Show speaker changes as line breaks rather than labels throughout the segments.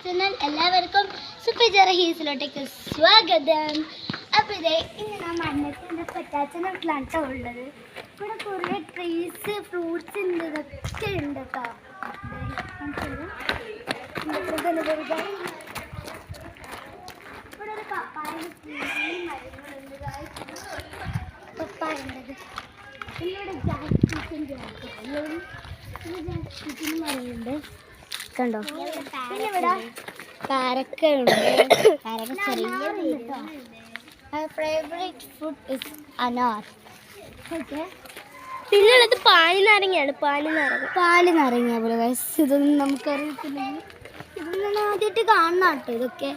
Channel. എല്ലാവർക്കും super ജറഹീസിലോട്ടേക്ക് സ്വാഗതം. അപ്പോൾ ഇതേ ഇന്ന് ഞാൻ മണ്ണത്തിൻ്റെ പറ്റാച്ചൻ്റെ വീട്ടിലാണ് ഉള്ളത്. ഇവിടെ കുറേ ട്രീസ് ഫ്രൂട്ട്സ് ഉണ്ട്, ഇതൊക്കെ ഉണ്ട് കേട്ടോ. ഇവിടെ ഒരു പപ്പായ മരങ്ങളുണ്ട്, പപ്പായ ഉള്ളത്. പിന്നെ ഇവിടെ ജാക്സിൻ്റെ മരമുണ്ട് കണ്ടോ. പിന്നെ ഇവിടെ കാരക്ക ഉണ്ട്, കാരക്ക ചെറിയ. ഫേവറേറ്റ് ഫുഡ് ഇസ് അനാർ. ഓക്കെ,
പിന്നെ ഉള്ളത് പാല് നാരങ്ങയാണ്.
പാല് നാരങ്ങ പോലെ. ഇതൊന്നും നമുക്കറിയത്തില്ലെങ്കിൽ ഇതൊന്നും ആദ്യമായിട്ട് കാണണം കേട്ടോ. ഇതൊക്കെ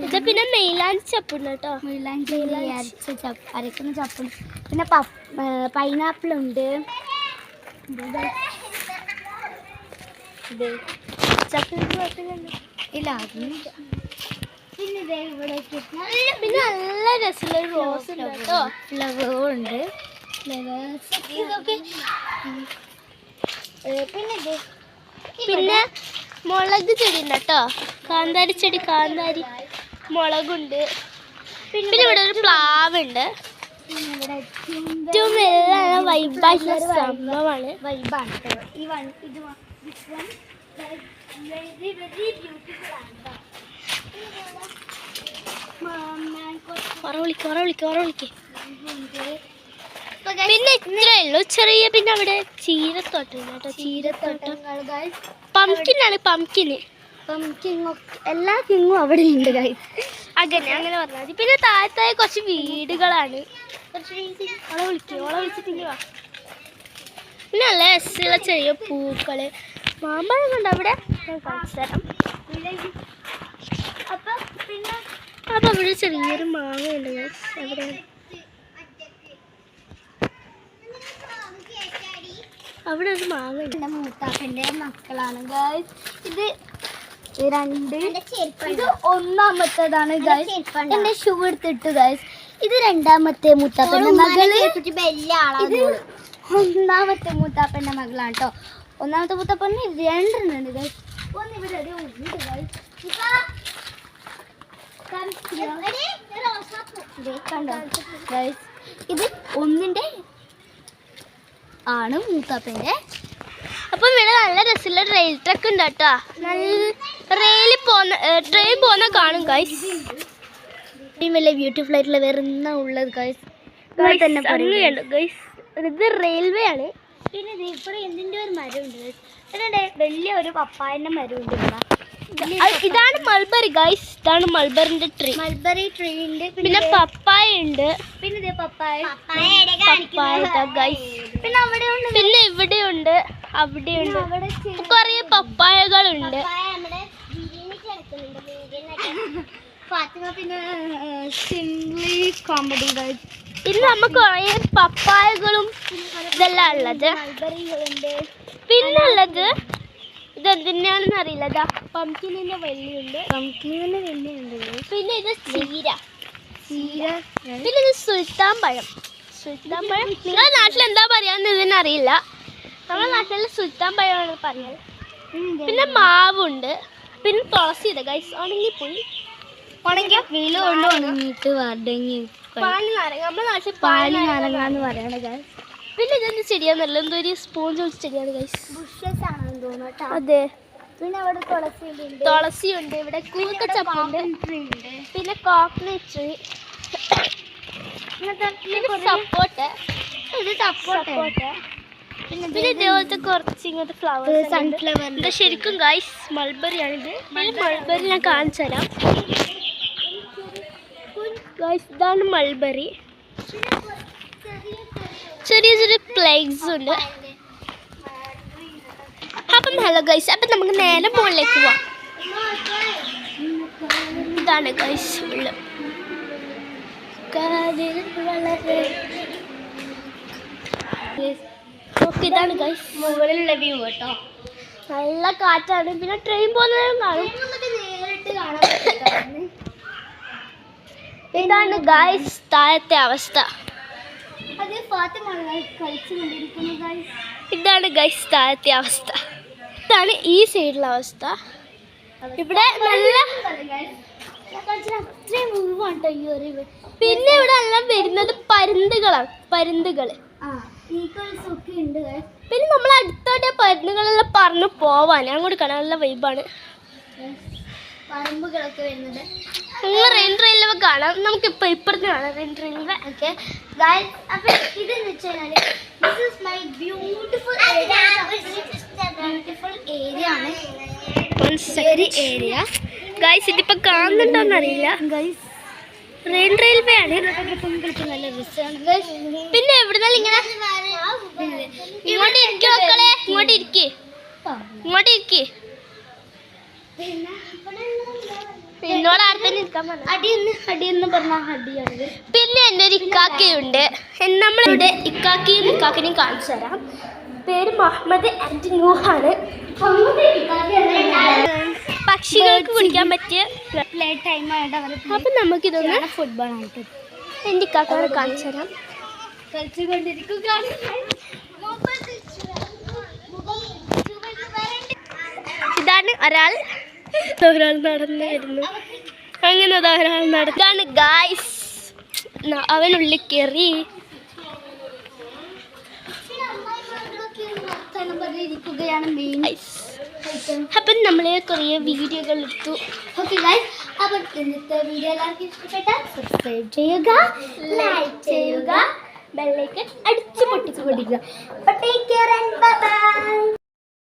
ഇത് പിന്നെ മെയിലാഞ്ചി ചപ്പുണ്ട് കേട്ടോ.
മെയിലാഞ്ചി അരക്കുന്ന ചപ്പുണ്ട്. പിന്നെ പൈനാപ്പിൾ ഉണ്ട്. ഇല്ല അതൊന്നുമില്ല. പിന്നെ ഇതേ ഇവിടെ
പിന്നെ നല്ല രസമുള്ള റോസ് ഉണ്ട് കേട്ടോ.
ഫ്ലവറും ഉണ്ട്. ഫ്ലവേഴ്സ് ഇതൊക്കെ.
പിന്നെ മുളക് ചെടി ഉണ്ട് കേട്ടോ. കാന്താരി ചെടി, കാന്താരി മുളകുണ്ട്. പിന്നെ ഇവിടെ ഒരു പ്ലാവ് ഉണ്ട്. ഏറ്റവും എല്ലാം വൈബായിട്ടുള്ള സംഭവമാണ്.
വൈബാണ് ഇത് വെരി വെരി ബ്യൂട്ടിഫുൾ ആണ്.
പിന്നെ ഇത്രേ ഉള്ളൂ ചെറിയ. പിന്നെ അവിടെ ചീരത്തോട്ടം കേട്ടോ. ചീരത്തോട്ടം പംകിനാണ്. പംകിന്
എല്ലാ കിങ്ങും അവിടെ ഉണ്ട് ഗൈസ്.
അങ്ങനെ പറഞ്ഞാൽ മതി. പിന്നെ താഴത്തായ കുറച്ച് വീടുകളാണ്. ഓളെ വിളിച്ചിട്ടില്ല. പിന്നെ നല്ല രസമുള്ള ചെറിയ പൂക്കള്, മാമ്പഴം കൊണ്ട് അവിടെ ഞാൻ കാണിച്ചു തരാം. അപ്പൊ അവിടെ ചെറിയൊരു മാങ്ങയുണ്ട് ഗൈസ്. അവിടെ ഒരു മാങ്ങ ഉണ്ട്.
മൂത്താപ്പൻ്റെ മക്കളാണ് ഗൈസ്. ഇത് ഒന്നാമത്തേതാണ് ഗൈസ്. എന്റെ ഷൂ എടുത്തിട്ട് ഗൈസ്. ഇത് രണ്ടാമത്തെ മൂത്താപ്പൻ്റെ മകള്. ഇത് ഒന്നാമത്തെ മൂത്താപ്പൻ്റെ മകളാണ് കേട്ടോ. ഒന്നാമത്തെ മൂത്താപ്പന് രണ്ടെണ്ണം ഉണ്ട് ഗൈസ്. ഒന്ന് ഇവിടെ ഉണ്ട് ഗൈസ്. കണ്ടോ ഗൈസ്, ഇത് ഒന്നിൻ്റെ ആണ് മൂത്താപ്പൻ്റെ.
അപ്പം ഇവിടെ നല്ല രസമുള്ള റെയിൽ ട്രക്ക് ഉണ്ട് കേട്ടോ. ട്രെയിൻ പോകുന്ന കാണും ഗൈസ്.
വലിയ ബ്യൂട്ടിഫുൾ ആയിട്ടുള്ള വേറെ എന്നാ ഉള്ളത് ഗൈസ്.
ഗൈസ് ഇത് റെയിൽവേ ആണ്.
പിന്നെ ഇവിടെ എന്തിൻ്റെ ഒരു മരം ഉണ്ട് ഗൈസ്. വലിയ ഒരു പപ്പായൻ്റെ മരം ഉണ്ട്.
ഇതാണ് മൾബറി ഗൈസ്. ഇതാണ് മൾബറിന്റെ ട്രീ.
മൾബറി ട്രീ ഉണ്ട്.
പിന്നെ പപ്പായ ഉണ്ട്.
പിന്നെ പപ്പായ
ഗൈസ്.
പിന്നെ അവിടെ ഉണ്ട്.
പിന്നെ ഇവിടെ ഉണ്ട്, അവിടെ ഉണ്ട്. കുറേ പപ്പായകളുണ്ട്.
പിന്നെ സിംപ്ലി കോമഡി ഗൈസ്.
ഇന്ന് നമുക്ക് കുറേ പപ്പായകളും ഇതെല്ലാം ഉള്ളത്. പിന്നെ ഉള്ളത് ഇതെന്തിനാണെന്ന് അറിയില്ല. പംകിനിന്റെ വെള്ളിയുണ്ട്. പിന്നെ ഇത് ചീര. പിന്നെ ഇത് സുൽത്താൻ പഴം. നിങ്ങളുടെ നാട്ടിൽ എന്താ പറയാന്ന് ഇതിനറിയില്ല. നമ്മുടെ നാട്ടിൽ സുൽത്താൻ പഴമാണ് പറയാറ്. പിന്നെ മാവുണ്ട്. പിന്നെ തുളസി ഇത് ഗൈസ്. ഉണങ്ങിപ്പോയി.
ഉണങ്ങിയിട്ട് വടങ്ങി
പാല് നാരങ്ങ. നമ്മുടെ നാട്ടിൽ
പാല് നാരങ്ങ എന്ന് പറയണ ഗൈസ്.
പിന്നെ ഇതെന്ത് ചെടിയാന്നല്ല, എന്തോ ഒരു സ്പോഞ്ച് വെച്ച ചെടിയാണ് ഗൈസ്.
ബുഷസ് ആണെന്ന് തോന്നുന്നു.
അതെ.
പിന്നെ അവിടെ
തുളസിയുണ്ട്. ഇവിടെ കൂക്കച്ചപ്പുണ്ട്. പിന്നെ കോക്കനട്ട് ട്രീ. സപ്പോർട്ട്. പിന്നെ ഇതേപോലത്തെ കുറച്ച് ഇങ്ങനത്തെ ഫ്ലവേഴ്സ്.
സൺഫ്ലവർ.
ഇത് ശരിക്കും ഗൈസ് മൾബറിയാണിത്. മൾബറി ഞാൻ കാണിച്ചു തരാം ഗൈസ്. ഇതാണ് മൾബറി. ചെറിയ ചെറിയ പ്ലേഗ്സ് ഉണ്ട്. അപ്പം ഹലോ ഗൈസ്, അപ്പം നമുക്ക് നേരെ മുകളിലേക്ക് പോവാം. ഇതാണ് ഗൈസ് ഉള്ളത്. ഇതാണ് ഗൈസ്
മുകളിലുള്ള വ്യൂ കേട്ടോ.
നല്ല കാറ്റാണ്. പിന്നെ ട്രെയിൻ പോകുന്നതും കാണും. ഇതാണ് ഗൈസ് താഴത്തെ അവസ്ഥ. ഇതാണ് ഗൈസ് താഴത്തെ അവസ്ഥ. ഇതാണ് ഈ സൈഡിലെ അവസ്ഥ. ഇവിടെ നല്ല
അത്രയും മുഴുവാണ് കേട്ടോ ഈ ഒരു
പിന്നെ ഇവിടെ എല്ലാം വരുന്നത് പരുന്തുകളാണ്. പരുന്തുകള്
ഈഗിൾസ് ഒക്കെ ഉണ്ട് guys.
പിന്നെ നമ്മൾ അടുത്തോട്ട് പരുന്തുകളെല്ലാം പറഞ്ഞു പോവാൻ അങ്ങോട്ട് കാണാൻ നല്ല വൈബാണ്.
പറമ്പുകളൊക്കെ വരുന്നത്
നിങ്ങൾ റെയിൻ റെയിൽവേ കാണാം. നമുക്കിപ്പോൾ ഇപ്പുറത്ത് കാണാം റെയിൻ റെയിൽവേ.
Okay guys. അപ്പോൾ ഇതെന്ന് വെച്ചാൽ this is my beautiful area ആണ്.
ഒരു ഏരിയ ഗൈസ്. ഇതിപ്പോൾ കാണുന്നുണ്ടോന്ന് അറിയില്ല ഗൈസ്. റെയിൻ റെയിൽവേ ആണ്.
നല്ല രസമാണ് ഗൈസ്.
പിന്നെ എവിടുന്നാലും ഇങ്ങനെ ഇങ്ങോട്ട് ഇരിക്കും മക്കളെ. ഇങ്ങോട്ട് ഇരിക്കേ, ഇങ്ങോട്ട് ഇരിക്കേ. എന്നോട് അടുത്ത് നിൽക്കാൻ പറഞ്ഞു.
അടിയെന്ന് പറഞ്ഞാൽ അടിയാണ്.
പിന്നെ എൻ്റെ ഒരു ഇക്കാക്കയുണ്ട്. നമ്മളിവിടെ ഇക്കാക്കയും ഇക്കാക്കിനെയും കാണിച്ചു തരാം. പേര് മുഹമ്മദ് ആൻഡ് നൂഹാണ്. പക്ഷികൾക്ക് കുടിക്കാൻ പറ്റിയ
പ്ലേ ടൈം ആയിട്ട് അവർ
അപ്പം നമുക്കിതൊന്ന്
ഫുട്ബോൾ ആയിട്ട്
എൻ്റെ ഇക്കാക്കനെ കാണിച്ചു തരാം.
കളിച്ചുകൊണ്ടിരിക്കുകയാണ്.
ഇതാണ് ഒരാൾ നടന്നു വരുന്നു. അങ്ങനെ ഒരാൾ നടക്കാണ് ഗായ്സ്. അവനുള്ളിൽ കയറി.
ഇരിക്കുകയാണ് മെയിൻ.
അപ്പം നമ്മൾ കുറേ വീഡിയോകൾ എടുത്തു.
Okay guys. അപ്പോൾ ഇന്നത്തെ വീഡിയോ എല്ലാവർക്കും ഇഷ്ടപ്പെട്ടാൽ സബ്സ്ക്രൈബ് ചെയ്യുക, ലൈക്ക് ചെയ്യുക,
ബെല്ലൈക്കൺ അടിച്ചു പൊട്ടിച്ചു കൊടുക്കുക.
അപ്പോൾ take care and bye bye.